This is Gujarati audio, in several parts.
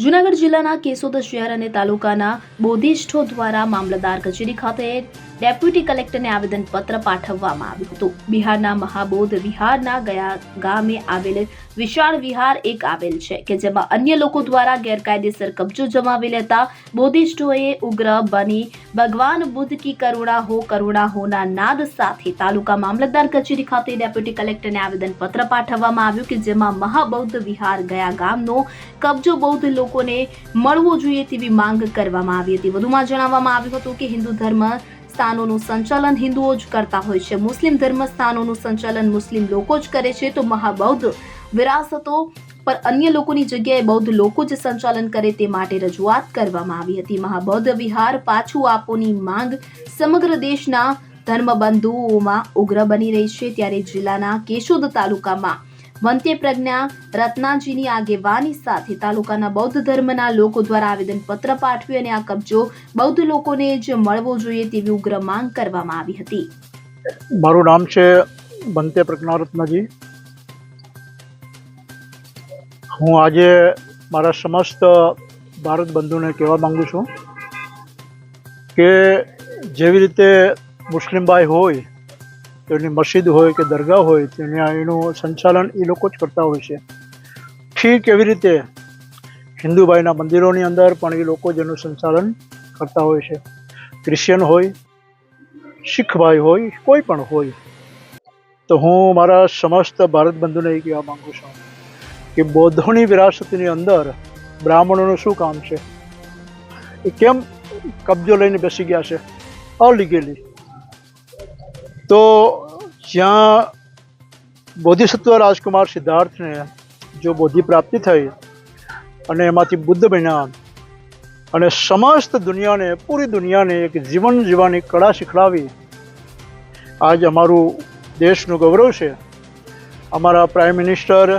જૂનાગઢ જિલ્લાના કેશોદ શહેર અને તાલુકાના બોધિષ્ઠો દ્વારા મામલતદાર કચેરી ખાતે ડેપ્યુટી કલેક્ટરને આવેદનપત્ર પાઠવવામાં આવ્યું હતું. બિહારના મહાબોધ વિહારના ગયા ગામે આવેલ વિશાળ વિહાર એક આવેલ છે કે જેમાં અન્ય લોકો દ્વારા ગેરકાયદેસર કબજો જમાવી લેતા બોધિષ્ઠોએ ઉગ્ર બની ભગવાન બુદ્ધ કી કરુણા હોના નાદ સાથે તાલુકા મામલતદાર કચેરી ખાતે ડેપ્યુટી કલેક્ટરને આવેદનપત્ર પાઠવવામાં આવ્યું કે જેમાં મહાબૌદ્ધ વિહાર ગયા ગામનો કબજો બૌદ્ધ લોકોને મળવો જોઈએ તેવી માંગ કરવામાં આવી હતી. વધુમાં જણાવવામાં આવ્યું હતું કે હિન્દુ ધર્મ સ્થાનોનું સંચાલન હિન્દુઓ જ કરતા હોય છે, મુસ્લિમ ધર્મ સ્થાનોનું સંચાલન મુસ્લિમ લોકો જ કરે છે, તો મહાબૌદ્ધ વિરાસતો પર અન્ય લોકોની જગ્યાએ બૌદ્ધ લોકો જ સંચાલન કરે તે માટે રજૂઆત કરવામાં આવી હતી. મહાબૌદ્ધ વિહાર પાછું આપોની માંગ સમગ્ર દેશના ધર્મબંધુઓમાં ઉગ્ર બની રહી છે. ત્યારે જિલ્લાના કેશોદ તાલુકામાં વંતે પ્રજ્ઞા રત્નાજીની આગેવાની સાથે તાલુકાના બૌદ્ધ ધર્મના લોકો દ્વારા આવેદનપત્ર પાઠવ્યું અને આ કબજો બૌદ્ધ લોકોને જ મળવો જોઈએ તેવી ઉગ્ર માંગ કરવામાં આવી હતી. મારું નામ છે વંતે પ્રજ્ઞા રત્નાજી. હું આજે મારા સમસ્ત ભારત બંધુને કહેવા માંગુ છું કે જેવી રીતે મુસ્લિમ ભાઈ હોય તો એની મસ્જિદ હોય કે દરગાહ હોય ત્યાં એનું સંચાલન એ લોકો જ કરતા હોય છે, ઠીક એવી રીતે હિન્દુ ભાઈના મંદિરોની અંદર પણ એ લોકો જ એનું સંચાલન કરતા હોય છે. ક્રિશ્ચિયન હોય, શીખ ભાઈ હોય, કોઈ પણ હોય. તો હું મારા સમસ્ત ભારત બંધુને એ કહેવા માંગુ છું કે બૌદ્ધોની વિરાસતની અંદર બ્રાહ્મણોનું શું કામ છે? એ કેમ કબજો લઈને બેસી ગયા છે અલીગલી? તો જ્યાં બોધિસત્વ રાજકુમાર સિદ્ધાર્થને જો બોધિ પ્રાપ્તિ થઈ અને એમાંથી બુદ્ધ બન્યા અને સમસ્ત દુનિયાને, પૂરી દુનિયાને એક જીવન જીવવાની કળા શીખડાવી, આજ અમારું દેશનું ગૌરવ છે. અમારા પ્રાઇમ મિનિસ્ટર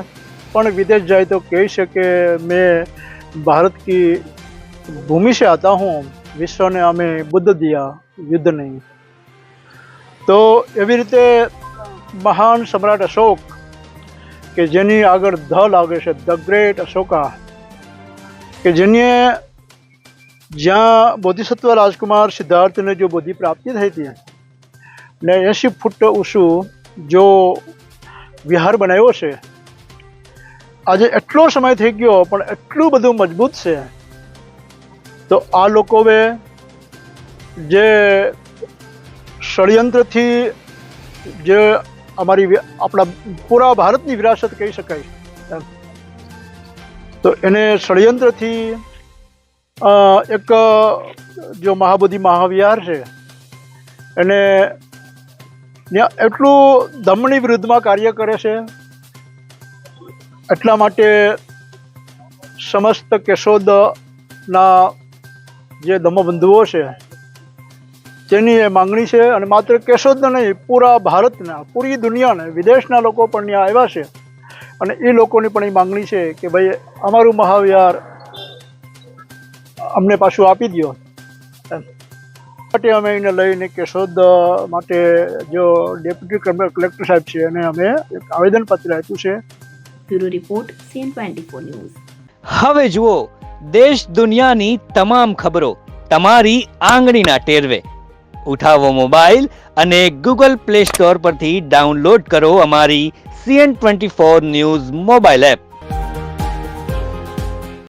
પણ વિદેશ જાય તો કહે છે કે મેં ભારત કી ભૂમિ से आता हूँ, विश्व ने हमें बुद्ध दिया, युद्ध नहीं. તો એવી રીતે મહાન સમ્રાટ અશોક કે જેની આગળ ધ લાગે છે, ધ ગ્રેટ અશોકા, કે જેને જ્યાં બોધિસત્વ રાજકુમાર સિદ્ધાર્થને જો બોધિ પ્રાપ્તિ થઈ હતી ને 80 ફૂટ ઊંચું જો વિહાર બનાવ્યો છે, આજે એટલો સમય થઈ ગયો પણ એટલું બધું મજબૂત છે. તો આ લોકોએ જે ષડયંત્રથી જે આપણા પૂરા ભારતની વિરાસત કહી શકાય, તો એને ષડયંત્રથી એક જો મહાબોધિ મહાવિહાર છે એને એટલું ધર્મની વિરુદ્ધમાં કાર્ય કરે છે. એટલા માટે સમસ્ત કેશોદના જે ધર્મબંધુઓ છે તેની એ માંગણી છે અને માત્ર કેશોદના નહીં, પૂરા ભારતના, પૂરી દુનિયાને, વિદેશના લોકો પણ ત્યાં આવ્યા છે અને એ લોકોની પણ એ માંગણી છે કે ભાઈ અમારું મહાવિહાર અમને પાછું આપી દો. માટે અમે એને લઈને કેશોદ માટે જો ડેપ્યુટી કલેક્ટર સાહેબ છે અને અમે એક આવેદનપત્ર આપ્યું છે. Bureau report CN24 news. હવે જુઓ દેશ દુનિયાની તમામ ખબરો તમારી આંગળીના ટેરવે. ઉઠાવો મોબાઈલ અને Google Play Store પરથી ડાઉનલોડ કરો અમારી CN24 ન્યૂઝ મોબાઈલ એપ.